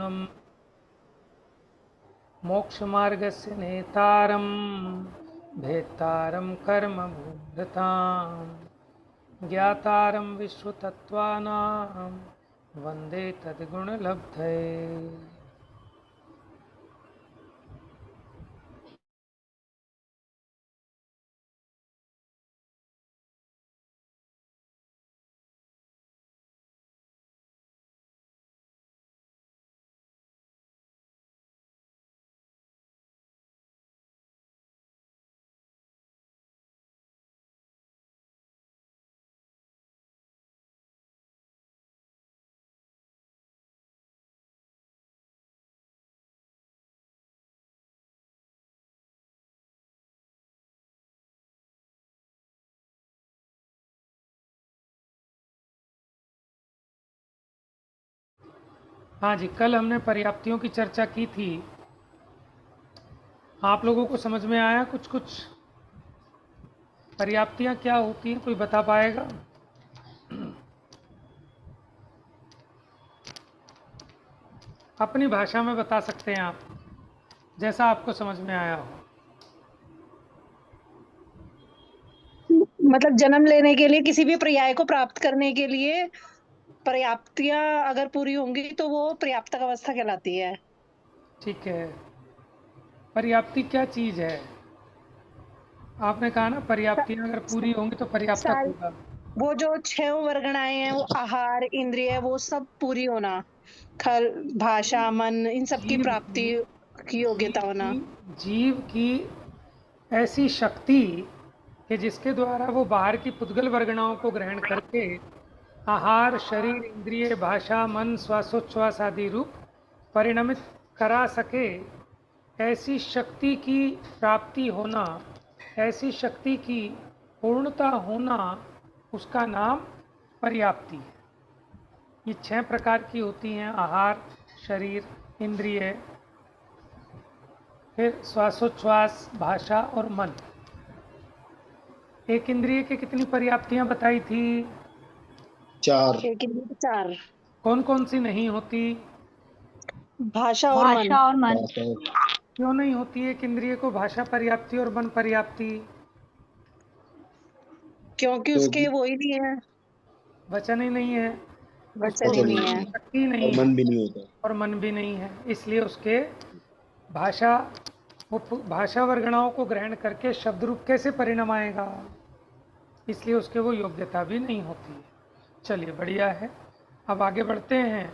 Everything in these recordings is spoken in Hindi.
पूर्णम मोक्षमार्गस्य नेतारं भेत्तारं कर्मभूभृतां ज्ञातारं विश्वतत्त्वानां वन्दे तद्गुणलब्धये। हाँ जी, कल हमने पर्याप्तियों की चर्चा की थी। आप लोगों को समझ में आया कुछ कुछ? पर्याप्तियाँ क्या होती हैं, कोई बता पाएगा? अपनी भाषा में बता सकते हैं आप, जैसा आपको समझ में आया हो। मतलब जन्म लेने के लिए, किसी भी पर्याय को प्राप्त करने के लिए पर्याप्तियां अगर पूरी होंगी तो वो पर्याप्तक अवस्था कहलाती है। ठीक है, पर्याप्ति क्या चीज़ है? आपने कहा ना पर्याप्तियाँ अगर पूरी होंगी तो पर्याप्तक सारी होगा। वो जो 6 वर्गणाएं हैं, वो आहार, इंद्रिय, वो सब पूरी होना, खल, भाषा, मन, इन सब की जीव प्राप्ति की की जीव योग्यता होना। की जीव की ऐसी शक्ति कि जिसके द्वारा वो बाहर की पुद्गल वर्गणाओं को ग्रहण करके आहार, शरीर, इंद्रिय, भाषा, मन, श्वासोच्छ्वास आदि रूप परिणमित करा सके, ऐसी शक्ति की प्राप्ति होना, ऐसी शक्ति की पूर्णता होना, उसका नाम पर्याप्ति है। ये 6 प्रकार की होती हैं: आहार, शरीर, इंद्रिय, फिर श्वासोच्छ्वास, भाषा और मन। एक इंद्रिय की कितनी पर्याप्तियां बताई थी? 4। एक इंद्रिय की 4। कौन कौन सी नहीं होती? भाषा और मन। भाषा और मन। क्यों नहीं होती एक इंद्रिय को भाषा पर्याप्ति और मन पर्याप्ति? क्योंकि उसके वो ही नहीं है, वचन ही नहीं है, वचन उसको ही नहीं है, शक्ति नहीं और है मन भी नहीं होता। और मन भी नहीं है, इसलिए उसके भाषा, वो भाषा वर्गणाओं को ग्रहण करके शब्द रूप कैसे परिणम आएगा, इसलिए उसके वो योग्यता भी नहीं होती है। चलिए, बढ़िया है, अब आगे बढ़ते हैं।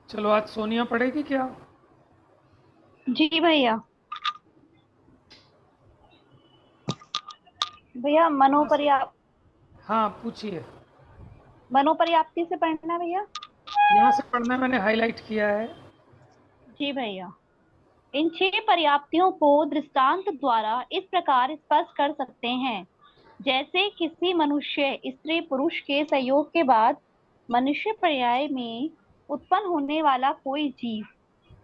चलो, आज सोनिया पढ़ेगी क्या? जी भैया। भैया हाँ, पूछिए। मनोपर्याप्ति से पढ़ना भैया। यहाँ से पढ़ना मैंने हाईलाइट किया है। जी भैया। इन 6 पर्याप्तियों को दृष्टांत द्वारा इस प्रकार स्पष्ट कर सकते हैं, जैसे किसी मनुष्य स्त्री पुरुष के संयोग के बाद मनुष्य पर्याय में उत्पन्न होने वाला कोई जीव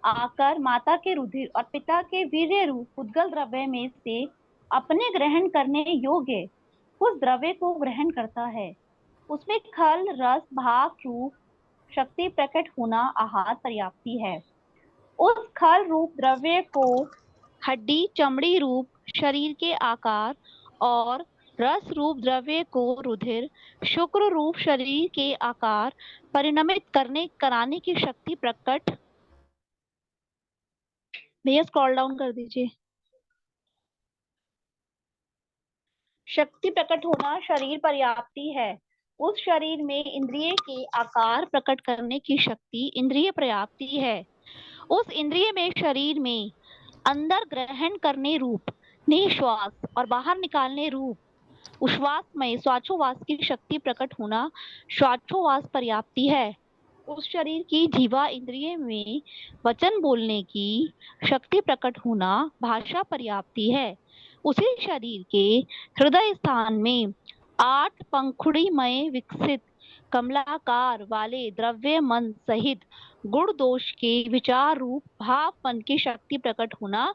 आकर माता के रुधिर और पिता के वीर्य रूप उद्गल द्रव्य में से अपने ग्रहण करने योग्य उस द्रव्य को ग्रहण करता है। उसमें खल, रस, भाग रूप शक्ति प्रकट होना आहार पर्याप्ति है। उस खल रूप द्रव्य को हड्डी चमड़ी रूप शरीर के आकार और रस रूप द्रव्य को रुधिर शुक्र रूप शरीर के आकार परिणमित कराने की शक्ति प्रकट। भैया स्क्रॉल डाउन कर दीजिए। शक्ति प्रकट होना शरीर पर्याप्ति है। उस शरीर में इंद्रिय के आकार प्रकट करने की शक्ति इंद्रिय पर्याप्ति है। उस इंद्रिय में शरीर में अंदर ग्रहण करने रूप निश्वास और बाहर निकालने रूप उश्वास में श्वासोवास की शक्ति प्रकट होना श्वासोवास पर्याप्ति है। उस शरीर की जीवा इंद्रिय में वचन बोलने की शक्ति प्रकट होना भाषा पर्याप्ति है। उसी शरीर के हृदय स्थान में 8 पंखुड़ीमय विकसित कमलाकार वाले द्रव्य मन सहित गुण दोष के विचार रूप भावपन की शक्ति प्रकट होना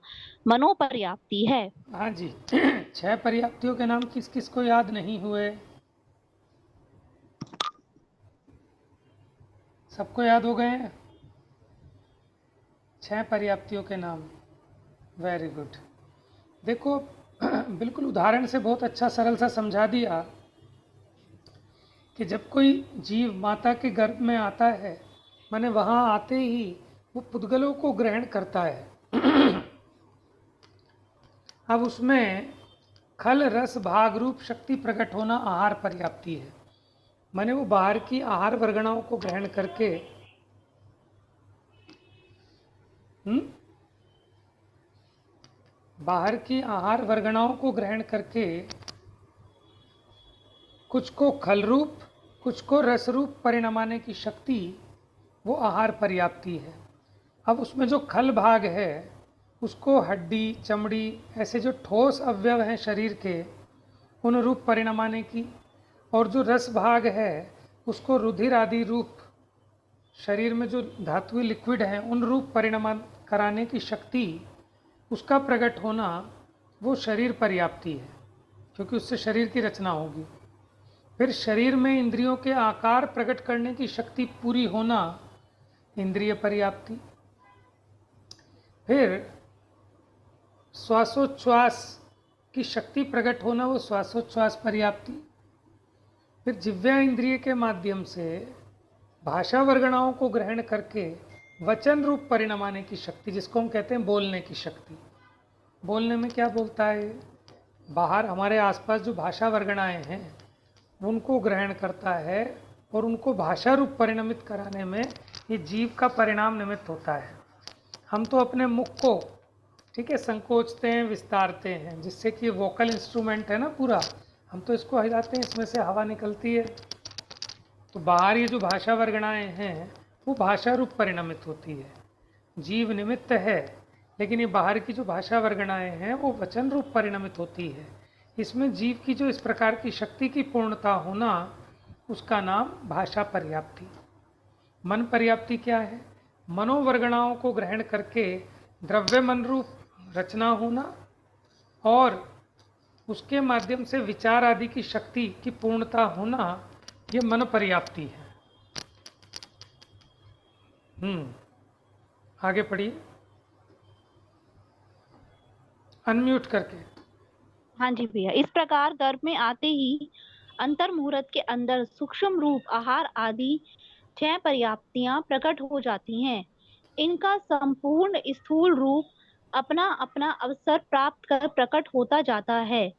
मनोपर्याप्ति है। हाँ जी। 6 पर्याप्तियों के नाम किस किस को याद नहीं हुए? सबको याद हो गए हैं 6 पर्याप्तियों के नाम? Very good. देखो बिल्कुल उदाहरण से बहुत अच्छा सरल सा समझा दिया कि जब कोई जीव माता के गर्भ में आता है, माने वहाँ आते ही वो पुद्गलों को ग्रहण करता है। अब उसमें खल रस भाग रूप शक्ति प्रकट होना आहार पर्याप्ति है। माने वो बाहर की आहार वर्गणाओं को ग्रहण करके बाहर की आहार वर्गणाओं को ग्रहण करके कुछ को खल रूप कुछ को रस रूप परिणमाने की शक्ति वो आहार पर्याप्ति है। अब उसमें जो खल भाग है उसको हड्डी चमड़ी ऐसे जो ठोस अवयव हैं शरीर के उन रूप परिणमाने की, और जो रस भाग है उसको रुधिर आदि रूप शरीर में जो धातुई लिक्विड हैं उन रूप परिणमान कराने की शक्ति उसका प्रकट होना वो शरीर पर्याप्ति है, क्योंकि उससे शरीर की रचना होगी। फिर शरीर में इंद्रियों के आकार प्रकट करने की शक्ति पूरी होना इंद्रिय पर्याप्ति। फिर श्वासोच्छ्वास की शक्ति प्रकट होना वो श्वासोच्छ्वास पर्याप्ति। फिर जिह्वा इंद्रिय के माध्यम से भाषा वर्गणाओं को ग्रहण करके वचन रूप परिणमाने की शक्ति, जिसको हम कहते हैं बोलने की शक्ति। बोलने में क्या बोलता है? बाहर हमारे आसपास जो भाषा वर्गणाएं हैं उनको ग्रहण करता है और उनको भाषा रूप परिणमित कराने में ये जीव का परिणाम निमित्त होता है। हम तो अपने मुख को ठीक है संकोचते हैं विस्तारते हैं, जिससे कि वोकल इंस्ट्रूमेंट है ना पूरा, हम तो इसको हिलाते हैं, इसमें से हवा निकलती है। तो बाहर ये जो भाषा वर्गणाएं हैं वो भाषा रूप परिणमित होती है। जीव निमित्त है, लेकिन ये बाहर की जो भाषा वर्गणाएं हैं वो वचन रूप परिणमित होती है। इसमें जीव की जो इस प्रकार की शक्ति की पूर्णता होना उसका नाम भाषा पर्याप्ति। मन पर्याप्ति क्या है? मनोवर्गणाओं को ग्रहण करके द्रव्य मन रूप रचना होना और उसके माध्यम से विचार आदि की शक्ति की पूर्णता होना, ये मन पर्याप्ति है। आगे पढ़िए अनम्यूट करके। हाँ जी भैया। इस प्रकार गर्भ में आते ही अंतर मुहूर्त के अंदर सूक्ष्म रूप आहार आदि 6 पर्याप्तियां प्रकट हो जाती हैं। इनका संपूर्ण स्थूल रूप अपना अपना अवसर प्राप्त कर प्रकट होता जाता है।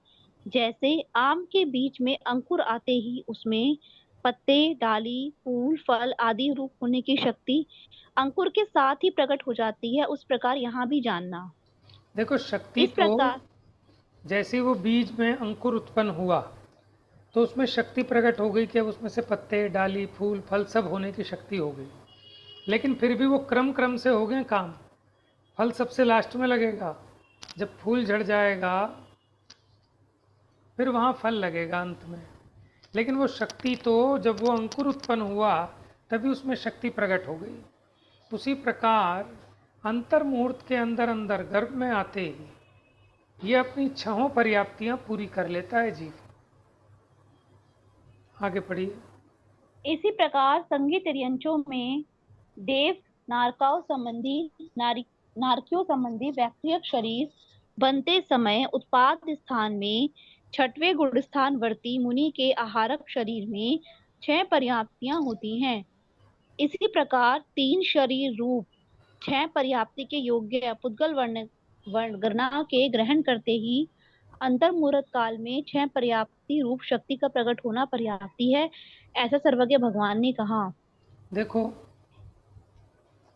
जैसे आम के बीज में अंकुर आते ही उसमें पत्ते, डाली, फूल, फल आदि रूप होने की शक्ति अंकुर के साथ ही प्रकट हो जाती है, उस प्रकार यहाँ भी जानना। देखो शक्ति इस तो प्रकार जैसे वो बीज में अंकुर उत्पन्न हुआ तो उसमें शक्ति प्रकट हो गई कि अब उसमें से पत्ते, डाली, फूल, फल सब होने की शक्ति हो गई। लेकिन फिर भी वो क्रम क्रम से हो गए काम। फल सबसे लास्ट में लगेगा, जब फूल झड़ जाएगा फिर वहाँ फल लगेगा अंत में। लेकिन वो शक्ति तो जब वो अंकुर उत्पन्न हुआ तभी उसमें शक्ति प्रकट हो गई। उसी प्रकार अंतर मुहूर्त के अंदर अंदर गर्भ में आते ही ये अपनी 6 पर्याप्तियां पूरी कर लेता है जीव। आगे पढ़िए। इसी प्रकार संगीत यंत्रों में देव नारकियों संबंधी व्यक्तिगत शरीर बनते समय उत्पाद स्थान में 6वें गुण स्थानवर्ती मुनि के आहारक शरीर में 6 पर्याप्तियां होती हैं। इसी प्रकार 3 शरीर रूप 6 पर्याप्ति के योग्य पुद्गल वर्णगणना के ग्रहण करते ही अंतर मुहूर्त काल में 6 पर्याप्ति रूप शक्ति का प्रकट होना पर्याप्ति है, ऐसा सर्वज्ञ भगवान ने कहा। देखो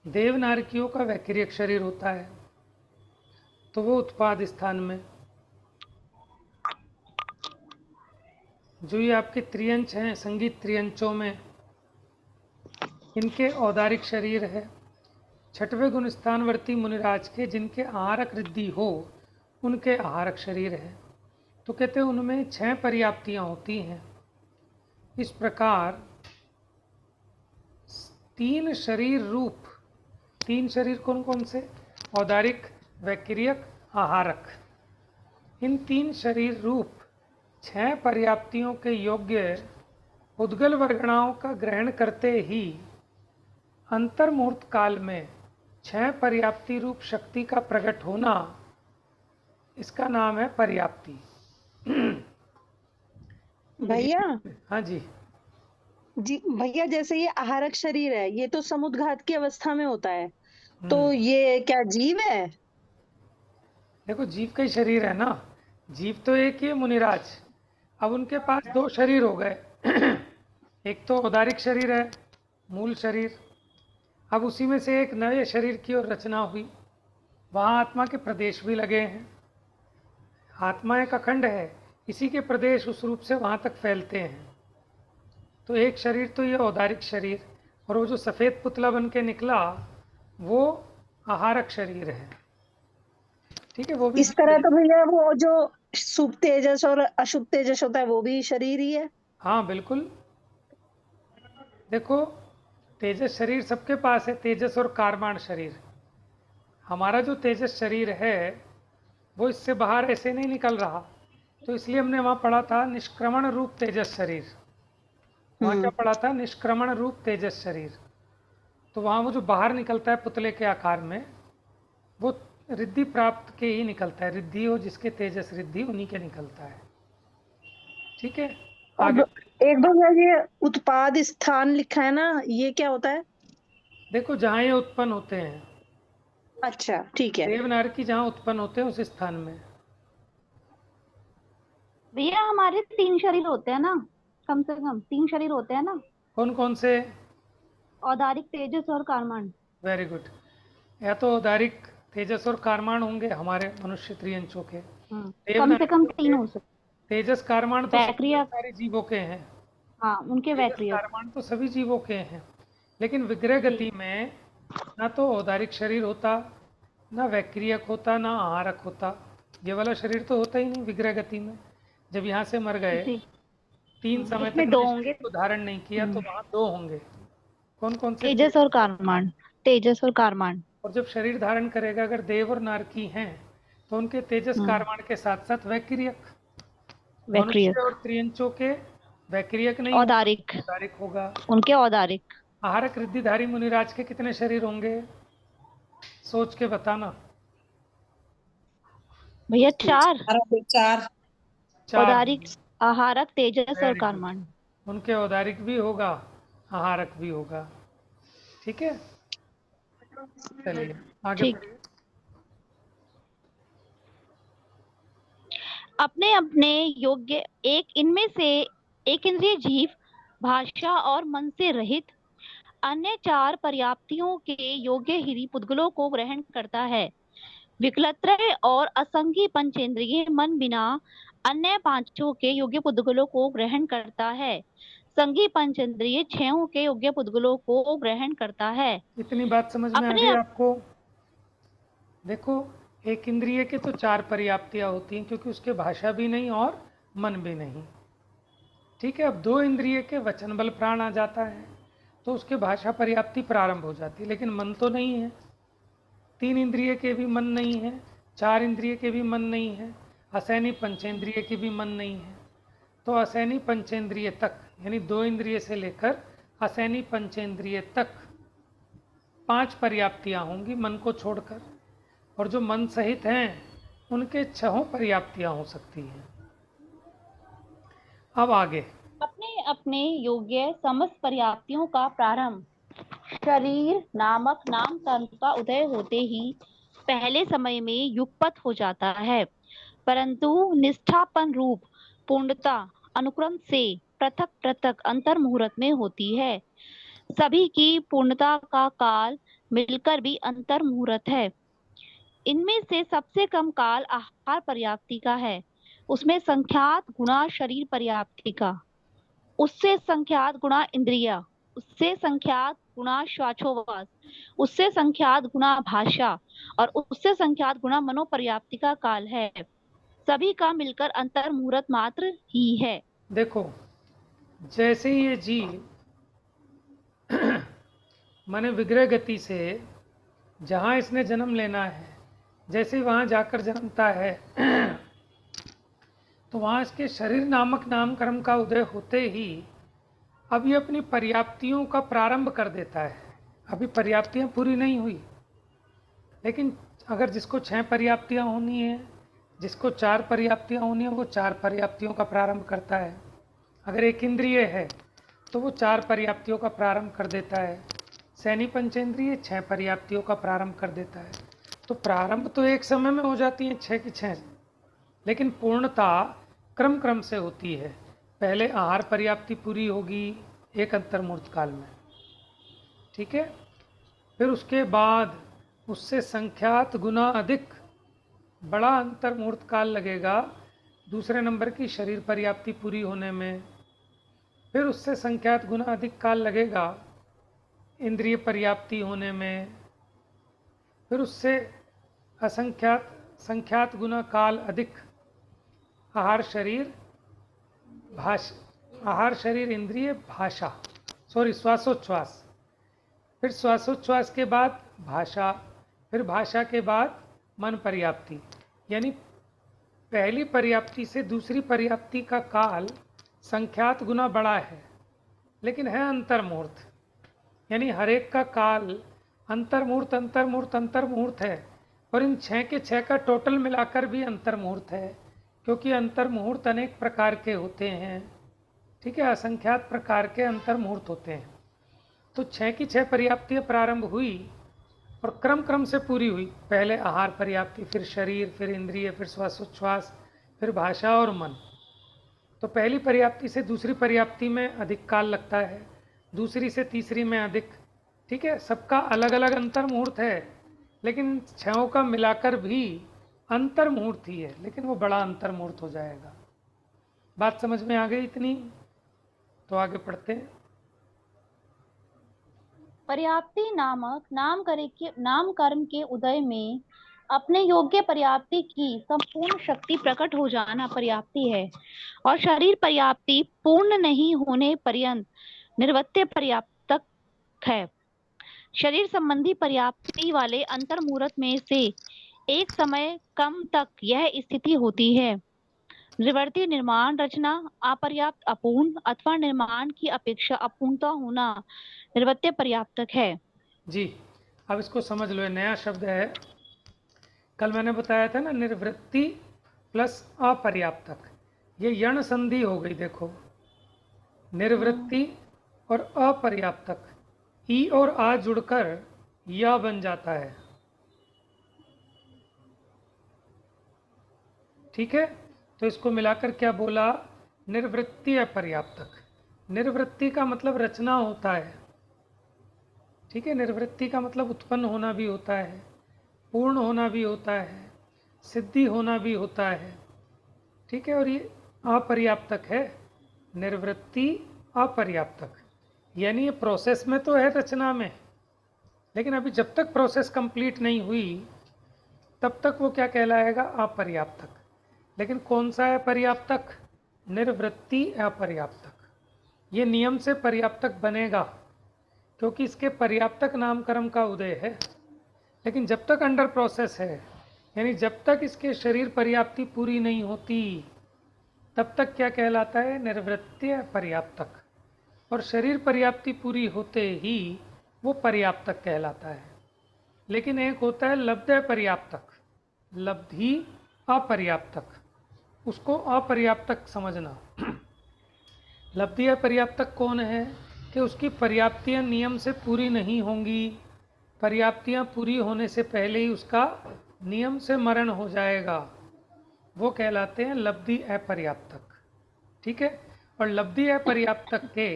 देवनारकियों का वैक्रियक शरीर होता है तो वो उत्पाद स्थान में, जो ये आपके त्रियंच हैं संगीत त्रियंचों में, इनके औदारिक शरीर है। 6वें गुण स्थानवर्ती मुनिराज के जिनके आहारक रिद्धि हो उनके आहारक शरीर है। तो कहते हैं उनमें 6 पर्याप्तियां होती हैं। इस प्रकार 3 शरीर रूप, 3 शरीर कौन कौन से? औदारिक, वैक्रियक, आहारक। इन 3 शरीर रूप 6 पर्याप्तियों के योग्य उद्गल वर्गणाओं का ग्रहण करते ही अंतर्मुहूर्त काल में 6 पर्याप्ति रूप शक्ति का प्रकट होना, इसका नाम है पर्याप्ति। भैया हाँ जी। जी भैया, जैसे ये आहारक शरीर है, ये तो समुद्घात की अवस्था में होता है, तो ये क्या जीव है? देखो, जीव का ही शरीर है ना, जीव तो एक ही है मुनिराज। अब उनके पास 2 शरीर हो गए। एक तो औदारिक शरीर है, मूल शरीर। अब उसी में से एक नए शरीर की ओर रचना हुई, वहाँ आत्मा के प्रदेश भी लगे हैं। आत्मा एक अखंड है, इसी के प्रदेश उस रूप से वहाँ तक फैलते हैं। तो एक शरीर तो ये औदारिक शरीर, और वो जो सफ़ेद पुतला बन के निकला वो आहारक शरीर है। ठीक है, वो भी इस तरह तो भैया वो जो शुभ तेजस और अशुभ तेजस होता है वो भी शरीर ही है। हाँ बिल्कुल। देखो, तेजस शरीर सबके पास है, तेजस और कारमाण शरीर। हमारा जो तेजस शरीर है वो इससे बाहर ऐसे नहीं निकल रहा, तो इसलिए हमने वहाँ पढ़ा था निष्क्रमण रूप तेजस शरीर। वहाँ क्या पढ़ा था? निष्क्रमण रूप तेजस शरीर। तो वहाँ वो जो बाहर निकलता है पुतले के आकार में, वो रिद्धि प्राप्त के ही निकलता है। रिद्धि हो जिसके तेजस रिद्धि, उन्हीं के निकलता है। ठीक है, अब आगे। एक भैया ये उत्पाद स्थान लिखा है ना, ये क्या होता है? देखो, जहाँ ये उत्पन्न होते हैं, अच्छा ठीक है। देवनार की जहाँ उत्पन्न होते हैं उस स्थान में। भैया हमारे 3 शरीर होते हैं ना, कम से कम 3 शरीर होते हैं ना, कौन कौन से? औदारिक, तेजस और कारमान। Very good. या तो औदारिक, तेजस और कारमाण होंगे हमारे मनुष्य त्रियंचों के। कम से कम देवनागरियों 3 के हो सकते। तेजस कारमाण तो वैक्रिया, सारे जीवों के हैं। हाँ उनके तेजस वैक्रिया। कारमाण तो सभी जीवों के हैं, लेकिन विग्रह गति में ना तो औदारिक शरीर होता, ना वैक्रियक होता, ना आहारक होता। ये वाला शरीर तो होता ही नहीं विग्रह गति में। जब यहाँ से मर गए, जी 3 समय तक इसमें 2 अपने शरीर होंगे, को धारण नहीं किया, तो वहाँ 2 होंगे। कौन कौन से थे? तेजस और कारमान। तेजस और कारमान। और जब शरीर धारण करेगा, अगर देव और नारकी हैं, तो उनके तेजस कारमाण के साथ साथ वैक्रियक। मनुष्य वैक्रियक, और त्रियंचों के वैक्रियक नहीं होगा, औदारिक, औदारिक होगा। उनके औदारिक। आहारक रिद्धिधारी मुनिराज के कितने शरीर होंगे? सोच के बताना। भैया 4, 4। 4 औदारिक, होंगे। आहारक, तेजस और वेरी गुड। कारमान। उनके औदारिक भी होगा, आहारक भी होगा। ठीक है, चलिए आगे ठीक। पढ़िए। अपने अपने योग्य एक इनमें से एक इंद्रिय जीव भाषा और मन से रहित अन्य 4 पर्याप्तियों के योग्य ही पुद्गलों को ग्रहण करता है। विकलत्रय और असंगी पंचेंद्रिय मन बिना अन्य 5 के योग्य पुद्गलों को ग्रहण करता है। संगी पंचेंद्रिय 6 के योग्य पुद्गलों को ग्रहण करता है। इतनी बात समझ में आ अपने गई आपको? देखो, एक इंद्रिय के तो 4 पर्याप्तियां होती हैं, क्योंकि उसके भाषा भी नहीं और मन भी नहीं। ठीक है, अब 2 इंद्रिय के वचन बल प्राण आ जाता है, तो उसके भाषा पर्याप्ति प्रारंभ हो जाती है, लेकिन मन तो नहीं है। 3 इंद्रिय के भी मन नहीं है, 4 इंद्रिय के भी मन नहीं है, असैनी पंचेंद्रिय के भी मन नहीं है। तो असैनी पंचेंद्रिय तक, यानी 2 इंद्रिय से लेकर असैनी पंचेंद्रिय तक 5 पर्याप्तियां होंगी मन को छोड़कर, और जो मन सहित हैं उनके 6 पर्याप्तियां हो सकती हैं। अब आगे। अपने अपने योग्य समस्त पर्याप्तियों का प्रारंभ शरीर नामक नाम तंत्र का उदय होते ही पहले समय में युगपत हो जाता है, परंतु निष्ठापन रूप पूर्णता अनुक्रम से पृथक पृथक अंतर मुहूर्त में होती है। सभी की पूर्णता का काल मिलकर भी अंतर मुहूर्त है। इनमें से सबसे कम काल आहार पर्याप्ति का है, उसमें संख्यात गुणा शरीर पर्याप्ति का, उससे संख्यात गुणा इंद्रिया, उससे संख्यात गुणा श्वासोवास, उससे संख्यात गुणा भाषा और उससे संख्यात गुणा मनोपर्याप्ति का काल है। सभी का मिलकर अंतर मुहूर्त मात्र ही है। देखो, जैसे ये जीव माने विग्रह गति से जहाँ इसने जन्म लेना है, जैसे वहाँ जाकर जन्मता है, तो वहाँ इसके शरीर नामक नामकर्म का उदय होते ही अब ये अपनी पर्याप्तियों का प्रारंभ कर देता है। अभी पर्याप्तियां पूरी नहीं हुई, लेकिन अगर जिसको 6 पर्याप्तियां होनी है, जिसको 4 पर्याप्तियां होनी है, वो 4 पर्याप्तियों का प्रारंभ करता है। अगर एक इंद्रिय है तो वो 4 पर्याप्तियों का प्रारंभ कर देता है। सैनी पंचेंद्रिय 6 पर्याप्तियों का प्रारंभ कर देता है। तो प्रारंभ तो एक समय में हो जाती है 6 की 6, लेकिन पूर्णता क्रम क्रम से होती है। पहले आहार पर्याप्ति पूरी होगी एक अंतर्मुहूर्त काल में, ठीक है। फिर उसके बाद उससे संख्यात गुना अधिक बड़ा अंतर्मुहूर्त काल लगेगा दूसरे नंबर की शरीर पर्याप्ति पूरी होने में। फिर उससे संख्यात गुना अधिक काल लगेगा इंद्रिय पर्याप्ति होने में। फिर उससे असंख्यात संख्यात गुना काल अधिक आहार शरीर इंद्रिय भाषा, श्वासोच्छ्वास। फिर श्वासोच्छ्वास के बाद भाषा, फिर भाषा के बाद मन पर्याप्ति। यानी पहली पर्याप्ति से दूसरी पर्याप्ति का काल संख्यात गुना बड़ा है, लेकिन है अंतर्मुहूर्त। यानी हर एक का काल अंतर्मुहूर्त अंतर्मुहूर्त अंतर्मुहूर्त है, और इन 6 के 6 का टोटल मिलाकर भी अंतर्मुहूर्त है, क्योंकि अंतर्मुहूर्त अनेक प्रकार के होते हैं, ठीक है। असंख्यात प्रकार के अंतर्मुहूर्त होते हैं। तो 6 की 6 पर्याप्तियाँ प्रारंभ हुई और क्रम क्रम से पूरी हुई। पहले आहार पर्याप्ति, फिर शरीर, फिर इंद्रिय, फिर श्वासोच्छ्वास, फिर भाषा और मन। तो पहली पर्याप्ति से दूसरी पर्याप्ति में अधिक काल लगता है, दूसरी से तीसरी में अधिक, ठीक है। सबका अलग अलग अंतर्मुहूर्त है, लेकिन 6 का मिलाकर भी अंतर्मुहूर्त ही है, लेकिन वो बड़ा अंतर्मुहूर्त हो जाएगा। बात समझ में आ गई इतनी? तो आगे पढ़ते हैं। पर्याप्ति नामक नाम कर्म के उदय में अपने योग्य पर्याप्ति की संपूर्ण शक्ति प्रकट हो जाना पर्याप्ति है, और शरीर पर्याप्ति पूर्ण नहीं होने पर्यंत निर्वृत्य पर्याप्तक है। शरीर संबंधी पर्याप्ति वाले अंतर्मुहूर्त में से एक समय कम तक यह स्थिति होती है। निवृत्ति निर्माण रचना अपर्याप्त अपूर्ण अथवा निर्माण की अपेक्षा अपूर्णता होना निर्वृत्य पर्याप्तक है। जी, अब इसको समझ लो, नया शब्द है। कल मैंने बताया था ना, निर्वृत्ति प्लस अपर्याप्तक, ये यण संधि हो गई। देखो, निर्वृत्ति और अपर्याप्तक, ई और आ जुड़कर या बन जाता है, ठीक है। तो इसको मिलाकर क्या बोला? निर्वृत्ति अपर्याप्तक। निर्वृत्ति का मतलब रचना होता है, ठीक है। निर्वृत्ति का मतलब उत्पन्न होना भी होता है, पूर्ण होना भी होता है, सिद्धि होना भी होता है, ठीक है। और ये अपर्याप्तक है, निर्वृत्ति अपर्याप्तक। यानी ये प्रोसेस में तो है, रचना में, लेकिन अभी जब तक प्रोसेस कंप्लीट नहीं हुई तब तक वो क्या कहलाएगा? अपर्याप्तक। लेकिन कौन सा है पर्याप्तक? निर्वृत्ति अपर्याप्तक। ये नियम से पर्याप्तक बनेगा, क्योंकि इसके पर्याप्तक नामकर्म का उदय है। लेकिन जब तक अंडर प्रोसेस है, यानी जब तक इसके शरीर पर्याप्ति पूरी नहीं होती, तब तक क्या कहलाता है? निर्वृत्ति पर्याप्तक। और शरीर पर्याप्ति पूरी होते ही वो पर्याप्तक कहलाता है। लेकिन एक होता है लब्धि पर्याप्तक, लब्धि अपर्याप्तक, उसको अपर्याप्तक समझना। लब्धि अपर्याप्तक कौन है? कि उसकी पर्याप्तियां नियम से पूरी नहीं होंगी, पर्याप्तियां पूरी होने से पहले ही उसका नियम से मरण हो जाएगा, वो कहलाते हैं लब्धि अपर्याप्तक, ठीक है। और लब्धि अपर्याप्तक के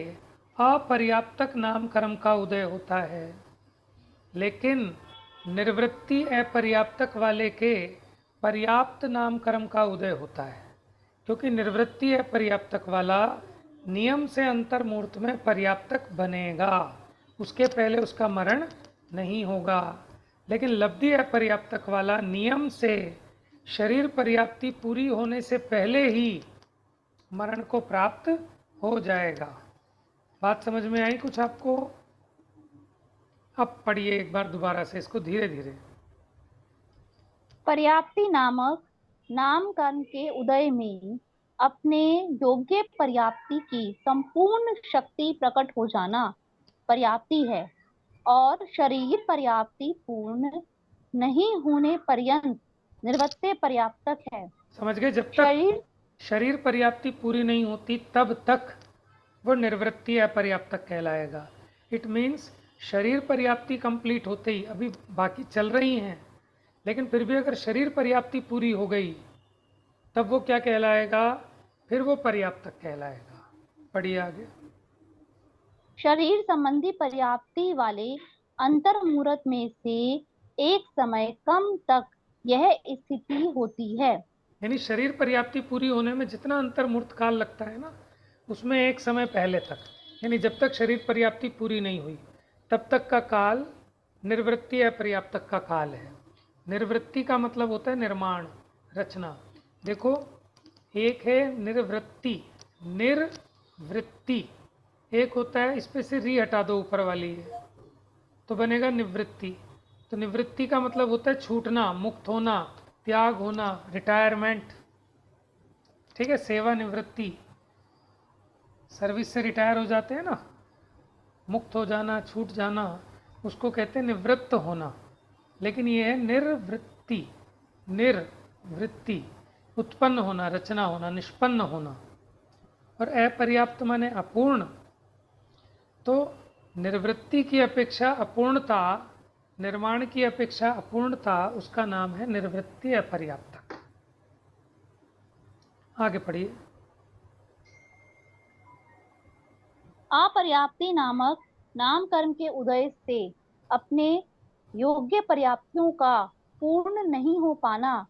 अपर्याप्तक नामकर्म का उदय होता है, लेकिन निर्वृत्ति अपर्याप्तक वाले के पर्याप्त नामकर्म का उदय होता है, क्योंकि निर्वृत्ति अपर्याप्तक वाला नियम से अंतर्मुहूर्त में पर्याप्तक बनेगा, उसके पहले उसका मरण नहीं होगा। लेकिन लब्धि अपर्याप्तक वाला नियम से शरीर पर्याप्ति पूरी होने से पहले ही मरण को प्राप्त हो जाएगा। बात समझ में आई कुछ आपको? अब पढ़िए एक बार दोबारा से इसको धीरे धीरे। पर्याप्ति नामक नाम कर्म के उदय में अपने योग्य पर्याप्ति की संपूर्ण शक्ति प्रकट हो जाना पर्याप्ति है, और शरीर पर्याप्ति पूर्ण नहीं होने पर्यंत निर्वृत्ति पर्याप्तक है। समझ गए? जब तक शरीर शरीर पर्याप्ति पूरी नहीं होती तब तक वो निर्वृत्ति अपर्याप्तक कहलाएगा। इट मीन्स शरीर पर्याप्ति कंप्लीट होते ही, अभी बाकी चल रही हैं, लेकिन फिर भी अगर शरीर पर्याप्ति पूरी हो गई तब वो क्या कहलाएगा? फिर वो पर्याप्तक कहलाएगा। पढ़िए आगे। शरीर संबंधी पर्याप्ति वाले अंतर्मुहूर्त में से एक समय कम तक यह स्थिति होती है। यानी शरीर पर्याप्ति पूरी होने में जितना अंतर्मुहूर्त काल लगता है ना, उसमें एक समय पहले तक, यानी जब तक शरीर पर्याप्ति पूरी नहीं हुई तब तक का काल निर्वृत्ति अपर्याप्तक का काल है। निर्वृत्ति का मतलब होता है निर्माण, रचना। देखो, एक है निर्वृत्ति, निर्वृत्ति एक होता है, इस पे से री हटा दो ऊपर वाली है तो बनेगा निवृत्ति। तो निवृत्ति का मतलब होता है छूटना, मुक्त होना, त्याग होना, रिटायरमेंट। ठीक है, सेवा निवृत्ति, सर्विस से रिटायर हो जाते हैं ना, मुक्त हो जाना, छूट जाना, उसको कहते हैं निवृत्त होना। लेकिन ये है निर्वृत्ति, निर्वृत्ति उत्पन्न होना, रचना होना, निष्पन्न होना। और अपर्याप्त माने अपूर्ण। तो निर्वृत्ति की अपेक्षा अपूर्णता, निर्माण की अपेक्षा अपूर्णता, उसका नाम है निर्वृत्ति अपर्याप्तक। आगे पढ़िए। अपर्याप्ति नामक नामकरण के उदय से अपने योग्य पर्याप्तियों का पूर्ण नहीं हो पाना,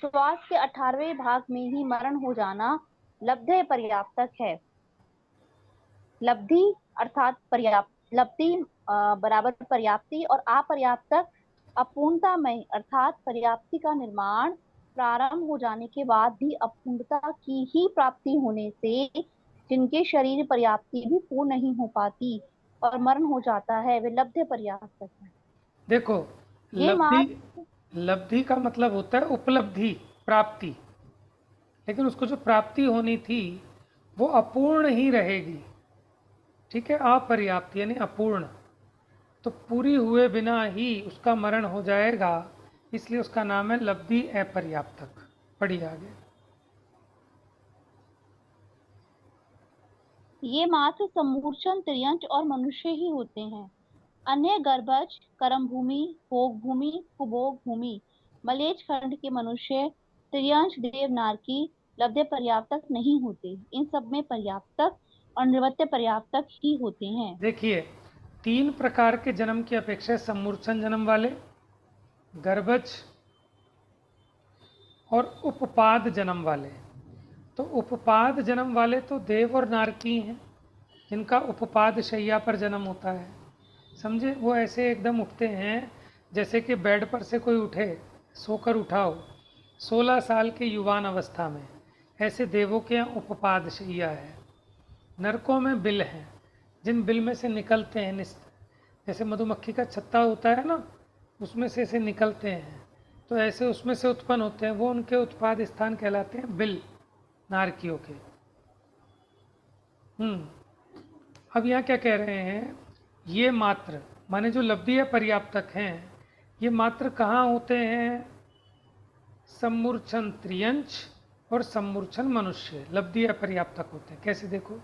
श्वास के 18वें भाग में ही मरण हो जाना लब्धे पर्याप्तक है। लब्धि अर्थात पर्याप्त, लब्धि बराबर पर्याप्ति और अपर्याप्तक अपूर्णतामय अर्थात पर्याप्ति का निर्माण प्रारंभ हो जाने के बाद भी अपूर्णता की ही प्राप्ति होने से जिनके शरीर पर्याप्ति भी पूर्ण नहीं हो पाती और मरण हो जाता है, वे लब्धे पर्याप्तक है। देखो, लब्धि का मतलब होता है उपलब्धि, प्राप्ति। लेकिन उसको जो प्राप्ति होनी थी वो अपूर्ण ही रहेगी। ठीक है, अपर्याप्त यानी अपूर्ण, तो पूरी हुए बिना ही उसका मरण हो जाएगा, इसलिए उसका नाम है लब्धि अपर्याप्तक। पढ़िए आगे। ये मात्र सम्मूर्छन, त्रियंच और मनुष्य ही होते हैं। अन्य गर्भज, कर्म भूमि, भोग भूमि, कुभोग भूमि, मलेच्छ खंड के मनुष्य, त्रियंच, देवनारकी लब्धे पर्याप्तक नहीं होते। इन सब में पर्याप्तक और निर्वृत्त पर्याप्तक ही होते हैं। देखिए, 3 प्रकार के जन्म की अपेक्षा सम्मूर्छन जन्म वाले, गर्भज और उपपाद जन्म वाले। तो उपपाद जन्म वाले तो देव और नारकी हैं, जिनका उपपाद शैया पर जन्म होता है। समझे? वो ऐसे एकदम उठते हैं जैसे कि बेड पर से कोई उठे, सोकर उठाओ, 16 साल के युवान अवस्था में, ऐसे देवों के यहाँ उपपाद शैया है। नरकों में बिल हैं, जिन बिल में से निकलते हैं, जैसे मधुमक्खी का छत्ता होता है ना, उसमें से ऐसे निकलते हैं, तो ऐसे उसमें से उत्पन्न होते हैं, वो उनके उत्पाद स्थान कहलाते हैं बिल, नारकियों के। अब यहाँ क्या कह रहे हैं, ये मात्र माने जो लब्धि पर्याप्तक हैं, ये मात्र कहाँ होते हैं? सम्मूर्छन त्रियंच और सम्मूर्छन मनुष्य लब्धि पर्याप्तक होते हैं। कैसे? देखो,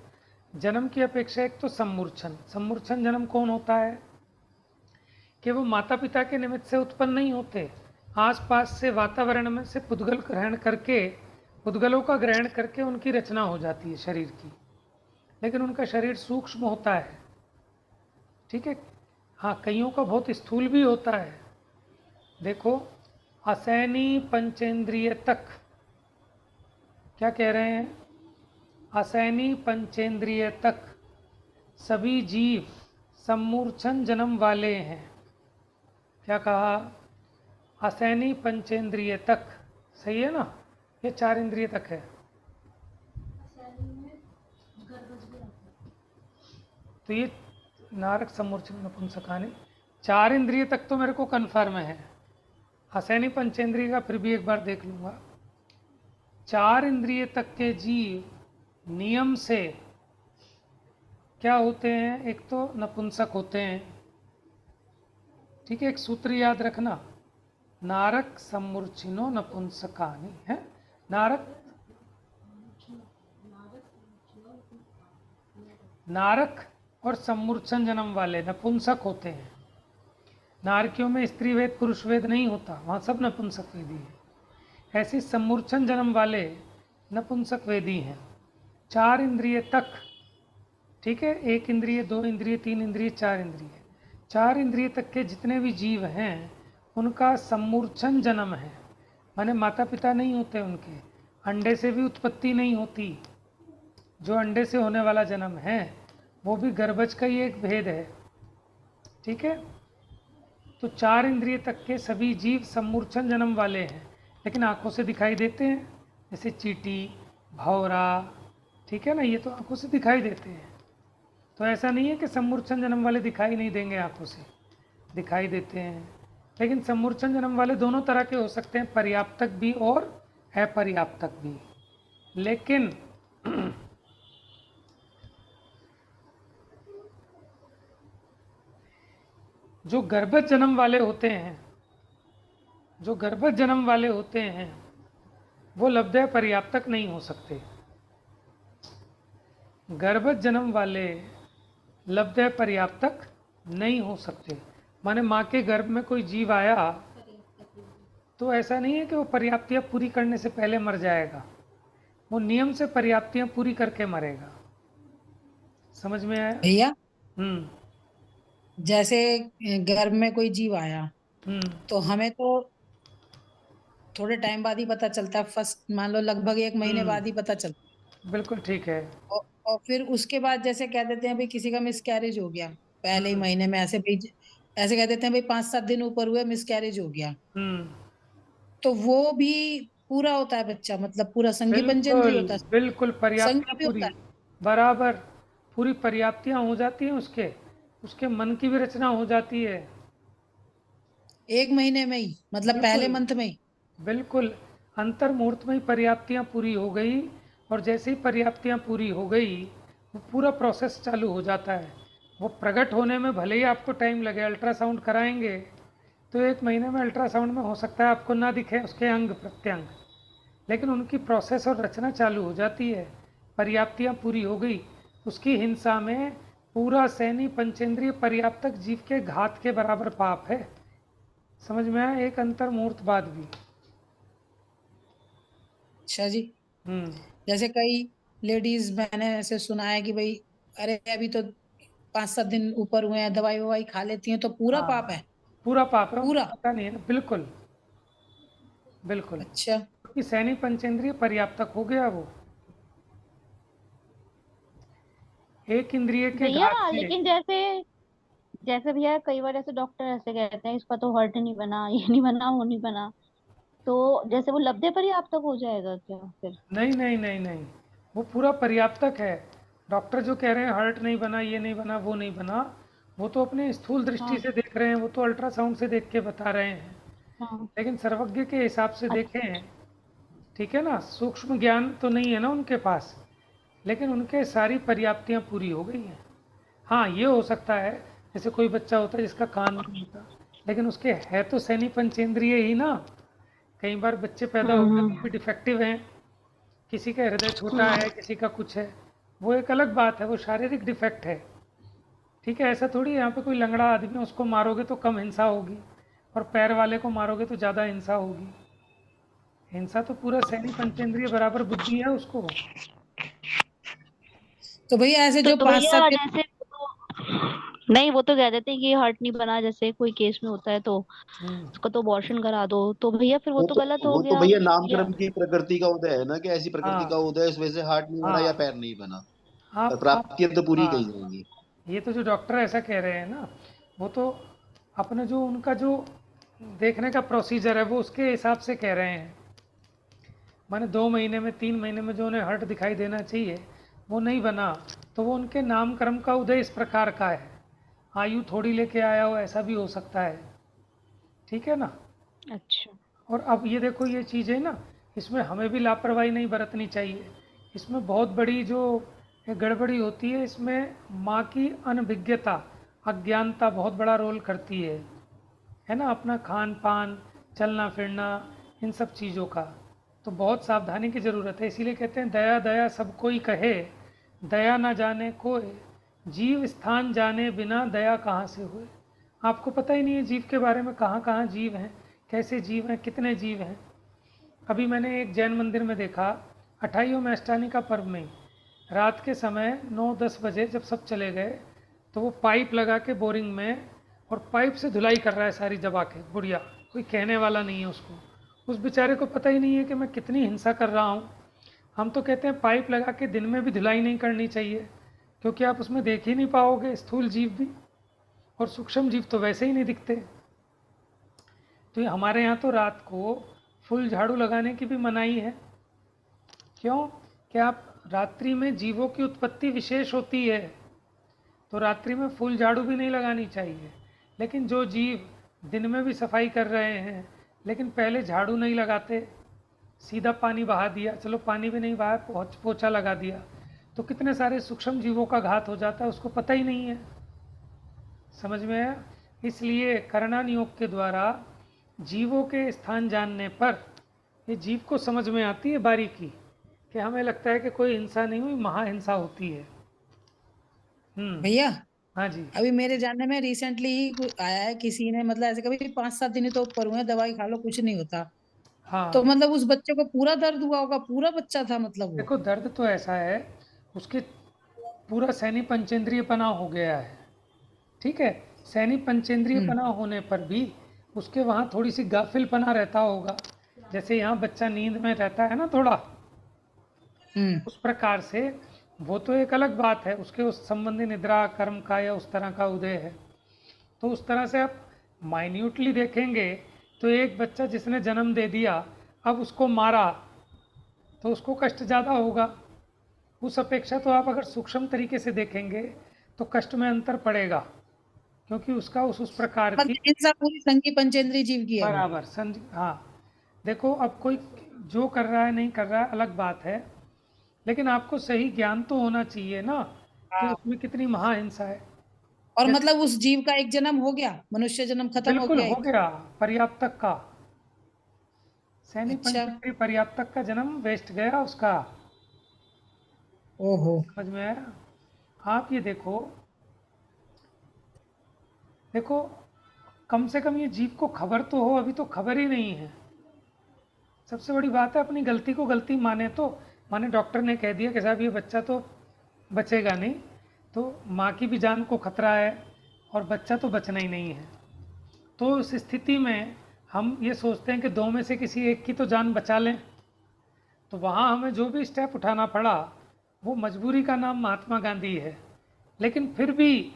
जन्म की अपेक्षा एक तो सम्मूर्छन। सम्मूर्छन जन्म कौन होता है? कि वो माता पिता के निमित्त से उत्पन्न नहीं होते, आसपास से वातावरण में से पुद्गल ग्रहण करके, पुद्गलों का ग्रहण करके उनकी रचना हो जाती है शरीर की, लेकिन उनका शरीर सूक्ष्म होता है। ठीक है, हाँ, कईयों का बहुत स्थूल भी होता है। देखो, असैनी पंचेंद्रिय तक, क्या कह रहे हैं? असैनी पंचेंद्रिय तक सभी जीव सम्मूर्छन जन्म वाले हैं। क्या कहा? असैनी पंचेंद्रिय तक, सही है ना? ये 4 इंद्रिय तक है। तो ये नारक, सम्मूर्छन, नपुंसकानी 4 इंद्रिय तक तो मेरे को कन्फर्म है। असैनी पंचेंद्रिय का फिर भी एक बार देख लूँगा। 4 इंद्रिय तक के जीव नियम से क्या होते हैं? एक तो नपुंसक होते हैं, ठीक है, एक सूत्र याद रखना, नारक सम्मूर्छिनो नपुंसकानि है। नारक और सम्मूर्छन जन्म वाले नपुंसक होते हैं। नारकियों में स्त्री वेद पुरुष वेद नहीं होता, वहाँ सब नपुंसक वेदी है। ऐसे सम्मूर्छन जन्म वाले नपुंसक वेदी हैं। 4 इंद्रिय तक, ठीक है, 1 इंद्रिय, 2 इंद्रिय, 3 इंद्रिय, 4 इंद्रिय, 4 इंद्रिय तक के जितने भी जीव हैं उनका सम्मूर्छन जन्म है, माने माता पिता नहीं होते उनके, अंडे से भी उत्पत्ति नहीं होती। जो अंडे से होने वाला जन्म है वो भी गर्भज का ही एक भेद है, ठीक है। तो 4 इंद्रिय तक के सभी जीव सम्मूर्छन जन्म वाले हैं, लेकिन आंखों से दिखाई देते हैं, जैसे चींटी, भौरा, ठीक है ना, ये तो आंखों से दिखाई देते हैं। तो ऐसा नहीं है कि सम्मूर्छन जन्म वाले दिखाई नहीं देंगे, आंखों से दिखाई देते हैं। लेकिन सम्मूर्छन जन्म वाले दोनों तरह के हो सकते हैं, पर्याप्तक भी और अपर्याप्तक भी। लेकिन जो गर्भज जन्म वाले होते हैं, जो गर्भज जन्म वाले होते हैं वो लब्धय पर्याप्तक नहीं हो सकते। गर्भज जन्म वाले लब्धय पर्याप्तक नहीं हो सकते, माने माँ के गर्भ में कोई जीव आया तो ऐसा नहीं है कि वो पर्याप्तियाँ पूरी करने से पहले मर जाएगा, वो नियम से पर्याप्तियाँ पूरी करके मरेगा। समझ में आया? भैया हम्म। जैसे गर्भ में कोई जीव आया तो हमें तो थोड़े टाइम बाद ही पता चलता है, फर्स्ट मान लो लगभग 1 महीने बाद ही पता चलता है। बिल्कुल ठीक है। और फिर उसके बाद जैसे कह देते हैं भाई किसी का मिसकैरेज हो गया पहले ही महीने में, ऐसे कह देते हैं भाई 5-7 दिन ऊपर हुए मिसकैरेज हो गया, तो वो भी पूरा होता है बच्चा, मतलब पूरा संघी पंचेंद्रिय होता है, बिल्कुल पर्याप्तियाँ संघी भी पूरी, होता है। बराबर पूरी पर्याप्तियाँ हो जाती हैं, उसके मन की भी रचना हो जाती है 1 महीने में ही, मतलब पहले मंथ में ही। बिल्कुल अंतर मुहूर्त में ही पर्याप्तियाँ पूरी हो गई, और जैसे ही पर्याप्तियाँ पूरी हो गई वो पूरा प्रोसेस चालू हो जाता है। वो प्रकट होने में भले ही आपको टाइम लगे, अल्ट्रासाउंड कराएंगे तो 1 महीने में अल्ट्रासाउंड में हो सकता है आपको ना दिखे उसके अंग प्रत्यंग, लेकिन उनकी प्रोसेस और रचना चालू हो जाती है। पर्याप्तियाँ पूरी हो गई, उसकी हिंसा में पूरा सैनी पंचेंद्रिय पर्याप्तक जीव के घात के बराबर पाप है। समझ में आया? एक अंतर मुहूर्त बाद भी। अच्छा जी। जैसे कई लेडीज मैंने ऐसे सुना है कि भाई अरे अभी तो 5-7 दिन ऊपर हुए हैं, दवाई ववाई खा लेती हैं तो पूरा पाप है। पूरा पाप है, पूरा पता नहीं है ना। बिल्कुल बिल्कुल। अच्छा, कि सैनी पंचेंद्रिय पर्याप्तक हो गया वो, एक इंद्रिय के भैया घात से। लेकिन जैसे जैसे भैया कई बार ऐसे डॉक्टर ऐसे कहते हैं इसका तो हर्ट नहीं बना, ये नहीं बना, वो नहीं बना, तो जैसे वो लब्धे पर ही आप तक हो जाएगा क्या फिर? नहीं नहीं नहीं नहीं, वो पूरा पर्याप्तक है। डॉक्टर जो कह रहे हैं हर्ट नहीं बना, ये नहीं बना, वो नहीं बना, वो तो अपने स्थूल दृष्टि से देख रहे हैं, वो तो अल्ट्रासाउंड से देख के बता रहे हैं। हाँ लेकिन सर्वज्ञ के हिसाब से देखें, ठीक है ना, सूक्ष्म ज्ञान तो नहीं है ना उनके पास, लेकिन उनके सारी पर्याप्तियाँ पूरी हो गई हैं। हाँ, ये हो सकता है जैसे कोई बच्चा होता है जिसका कान नहीं होता, लेकिन उसके है तो सैनी पंचेंद्रिय ही ना। कई बार बच्चे पैदा होते हैं तो भी डिफेक्टिव हैं, किसी का हृदय छोटा है, किसी का कुछ है, वो एक अलग बात है, वो शारीरिक डिफेक्ट है, ठीक है। ऐसा थोड़ी यहाँ पे कोई लंगड़ा आदमी है उसको मारोगे तो कम हिंसा होगी, और पैर वाले को मारोगे तो ज़्यादा हिंसा होगी। हिंसा तो पूरा सैनी पंचेंद्रिय बराबर बुद्धि है उसको। तो भैया ऐसे जो तो 5-7 भैया दिन जैसे नहीं, वो तो कह देते हैं कि हर्ट नहीं बना, जैसे कोई केस में होता है तो उसका तो अबॉर्शन करा दो, तो भैया फिर वो तो गलत हो वो तो गया भैया या? नामकर्म की प्रकृति का उदय है ना, कि ऐसी प्रकृति का हाँ उदय, इस वजह से हार्ट नहीं बना या हाँ, पैर नहीं बना, पर आप प्राप्तियां तो पूरी कही हाँ, जाएंगी। ये तो जो डॉक्टर ऐसा कह रहे हैं ना, वो तो अपने जो उनका जो देखने का प्रोसीजर है वो उसके हिसाब से कह रहे हैं। माने 2 महीने में 3 महीने में जो उन्हें हर्ट दिखाई देना चाहिए वो नहीं बना, तो वो उनके नामकर्म का उदय इस प्रकार का है। आयु थोड़ी लेके आया हो, ऐसा भी हो सकता है, ठीक है ना। अच्छा और अब ये देखो, ये चीज़ है ना, इसमें हमें भी लापरवाही नहीं बरतनी चाहिए। इसमें बहुत बड़ी जो गड़बड़ी होती है, इसमें माँ की अनभिज्ञता, अज्ञानता बहुत बड़ा रोल करती है। है ना, अपना खान पान, चलना फिरना, इन सब चीज़ों का। तो बहुत सावधानी की ज़रूरत है। इसीलिए कहते हैं दया दया सब कोई कहे, दया ना जाने कोई, जीव स्थान जाने बिना दया कहाँ से होए। आपको पता ही नहीं है जीव के बारे में, कहाँ कहाँ जीव हैं, कैसे जीव हैं, कितने जीव हैं। अभी मैंने एक जैन मंदिर में देखा, 28वें अष्टानी का पर्व में रात के समय 9-10 बजे जब सब चले गए तो वो पाइप लगा के बोरिंग में, और पाइप से धुलाई कर रहा है सारी दबा के, बुढ़िया, कोई कहने वाला नहीं है उसको। उस बेचारे को पता ही नहीं है कि मैं कितनी हिंसा कर रहा हूँ। हम तो कहते हैं पाइप लगा के दिन में भी धुलाई नहीं करनी चाहिए, क्योंकि आप उसमें देख ही नहीं पाओगे, स्थूल जीव भी और सूक्ष्म जीव तो वैसे ही नहीं दिखते। तो ये हमारे यहाँ तो रात को फुल झाड़ू लगाने की भी मनाही है। क्यों? कि आप रात्रि में जीवों की उत्पत्ति विशेष होती है, तो रात्रि में फुल झाड़ू भी नहीं लगानी चाहिए। लेकिन जो जीव दिन में भी सफाई कर रहे हैं लेकिन पहले झाड़ू नहीं लगाते, सीधा पानी बहा दिया, चलो पानी भी नहीं बहा, पोछा लगा दिया, तो कितने सारे सूक्ष्म जीवों का घात हो जाता है, उसको पता ही नहीं है। समझ में आया? इसलिए करणान योग के द्वारा जीवों के स्थान जानने पर ये जीव को समझ में आती है बारीकी, कि हमें लगता है कि कोई हिंसा नहीं हुई, महाहिंसा होती है। भैया हाँ जी। अभी मेरे जानने में रिसेंटली ही आया है, किसी ने मतलब ऐसे कभी 5-7 दिन ही तो ऊपर हुए, दवाई खा लो कुछ नहीं होता, हाँ, तो मतलब उस बच्चे को पूरा दर्द हुआ होगा, पूरा बच्चा था मतलब वो। देखो दर्द तो ऐसा है, उसके पूरा सैनी पंचेंद्रिय पना हो गया है, ठीक है। सैनी पंचेंद्रिय पना होने पर भी उसके वहाँ थोड़ी सी गाफिलपना रहता होगा, जैसे यहाँ बच्चा नींद में रहता है ना थोड़ा, उस प्रकार से वो तो एक अलग बात है, उसके उस संबंधी निद्रा कर्म का या उस तरह का उदय है। तो उस तरह से आप माइन्यूटली देखेंगे तो एक बच्चा जिसने जन्म दे दिया, अब उसको मारा तो उसको कष्ट ज़्यादा होगा। उस अपेक्षा तो आप अगर सूक्ष्म तरीके से देखेंगे तो कष्ट में अंतर पड़ेगा, क्योंकि उसका उस प्रकार की हिंसा पूरी संगी पंचेंद्रीय जीव की है वो। बराबर हाँ। देखो अब कोई जो कर रहा है नहीं कर रहा है अलग बात है, लेकिन आपको सही ज्ञान तो होना चाहिए ना कि उसमें कितनी महाहिंसा है। और मतलब उस जीव का एक जन्म हो गया, मनुष्य जन्म खत्म हो बिल्कुल गया हो एक। गया, पर्याप्तक का, सैनी अच्छा। पंचेंद्रिय पर्याप्तक का जन्म वेस्ट गया उसका। ओहो। समझ में आया? आप ये देखो, देखो कम से कम ये जीव को खबर तो हो, अभी तो खबर ही नहीं है। सबसे बड़ी बात है अपनी गलती को गलती माने, तो माने डॉक्टर ने कह दिया कि साहब ये बच्चा तो बचेगा नहीं, तो माँ की भी जान को खतरा है और बच्चा तो बचना ही नहीं है। तो उस स्थिति में हम ये सोचते हैं कि दो में से किसी एक की तो जान बचा लें, तो वहाँ हमें जो भी स्टेप उठाना पड़ा वो मजबूरी का नाम महात्मा गांधी है। लेकिन फिर भी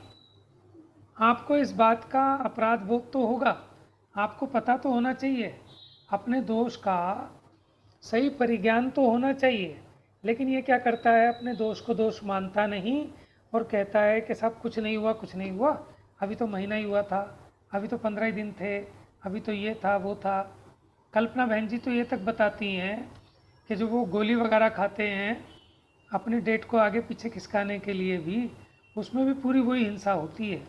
आपको इस बात का अपराध बोध तो होगा, आपको पता तो होना चाहिए, अपने दोष का सही परिज्ञान तो होना चाहिए। लेकिन ये क्या करता है, अपने दोष को दोष मानता नहीं और कहता है कि सब कुछ नहीं हुआ, कुछ नहीं हुआ, अभी तो महीना ही हुआ था, अभी तो 15 ही दिन थे, अभी तो ये था वो था। कल्पना बहन जी तो ये तक बताती हैं कि जो वो गोली वगैरह खाते हैं अपनी डेट को आगे पीछे खिसकाने के लिए भी, उसमें भी पूरी वही हिंसा होती है।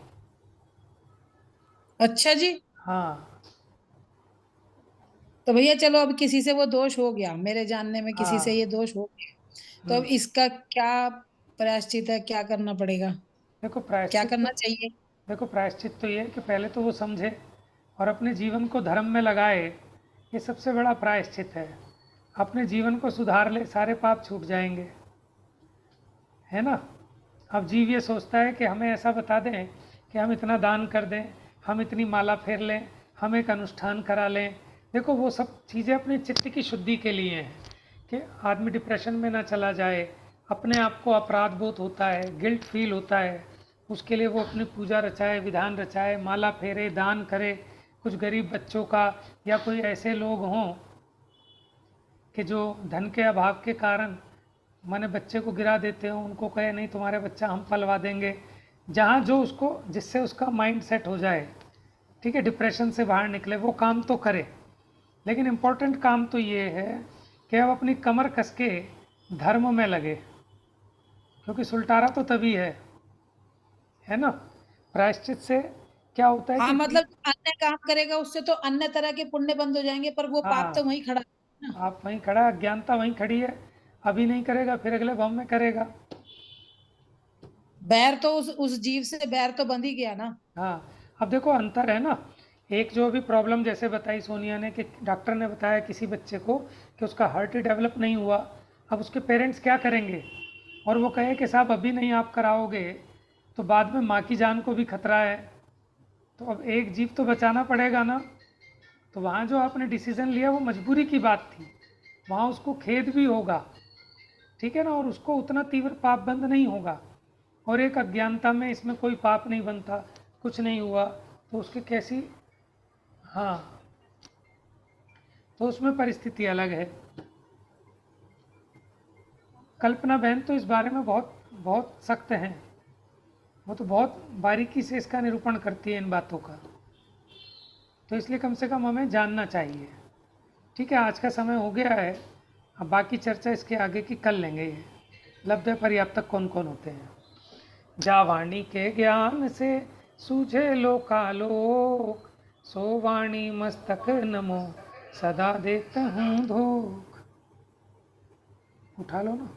अच्छा जी। हाँ तो भैया चलो अब किसी से वो दोष हो गया, मेरे जानने में किसी से हाँ। ये दोष हो गया, तो अब इसका क्या प्रायश्चित है, क्या करना पड़ेगा, देखो क्या प्रायश्चित तो, करना चाहिए? देखो प्रायश्चित तो ये है कि पहले तो वो समझे और अपने जीवन को धर्म में लगाए, ये सबसे बड़ा प्रायश्चित है। अपने जीवन को सुधार ले, सारे पाप छूट जाएंगे, है ना। अब जीव ये सोचता है कि हमें ऐसा बता दें कि हम इतना दान कर दें, हम इतनी माला फेर लें, हम एक अनुष्ठान करा लें। देखो वो सब चीज़ें अपने चित्त की शुद्धि के लिए हैं कि आदमी डिप्रेशन में ना चला जाए, अपने आप को अपराध बोध होता है, गिल्ट फील होता है, उसके लिए वो अपनी पूजा रचाए, विधान रचाए, माला फेरे, दान करे, कुछ गरीब बच्चों का, या कोई ऐसे लोग हों कि जो धन के अभाव के कारण माने बच्चे को गिरा देते हो, उनको कहे नहीं तुम्हारे बच्चा हम पलवा देंगे, जहाँ जो उसको जिससे उसका माइंड सेट हो जाए, ठीक है, डिप्रेशन से बाहर निकले, वो काम तो करे। लेकिन इम्पोर्टेंट काम तो ये है कि अब अपनी कमर कस के धर्म में लगे, क्योंकि सुलटारा तो तभी है ना, प्रायश्चित से क्या होता है हाँ कि मतलब अन्य काम करेगा उससे तो अन्य तरह के पुण्य बंद हो जाएंगे, पर वो पाप तो हाँ, वहीं खड़ा है ना। आप वहीं खड़ा, अज्ञानता वहीं खड़ी है, अभी नहीं करेगा फिर अगले भव में करेगा। बैर तो उस जीव से बैर तो बंध ही गया ना। हाँ, अब देखो अंतर है ना, एक जो भी प्रॉब्लम जैसे बताई सोनिया ने कि डॉक्टर ने बताया किसी बच्चे को कि उसका हार्ट ही डेवलप नहीं हुआ, अब उसके पेरेंट्स क्या करेंगे, और वो कहे कि साहब अभी नहीं आप कराओगे तो बाद में माँ की जान को भी खतरा है, तो अब एक जीव तो बचाना पड़ेगा ना। तो वहाँ जो आपने डिसीजन लिया वो मजबूरी की बात थी, वहाँ उसको खेद भी होगा, ठीक है ना, और उसको उतना तीव्र पाप बंद नहीं होगा, और एक अज्ञानता में इसमें कोई पाप नहीं बनता, कुछ नहीं हुआ, तो उसकी कैसी, हाँ, तो उसमें परिस्थिति अलग है। कल्पना बहन तो इस बारे में बहुत बहुत सख्त हैं, वो तो बहुत बारीकी से इसका निरूपण करती है इन बातों का, तो इसलिए कम से कम हमें जानना चाहिए। ठीक है, आज का समय हो गया है, अब बाकी चर्चा इसके आगे की कर लेंगे। ये लब्ध पर्याप्तक कौन कौन होते हैं? जा वाणी के ज्ञान से सूझे लोकालोक, सो वाणी मस्तक नमो सदा देते हूँ धोख। उठा लो ना।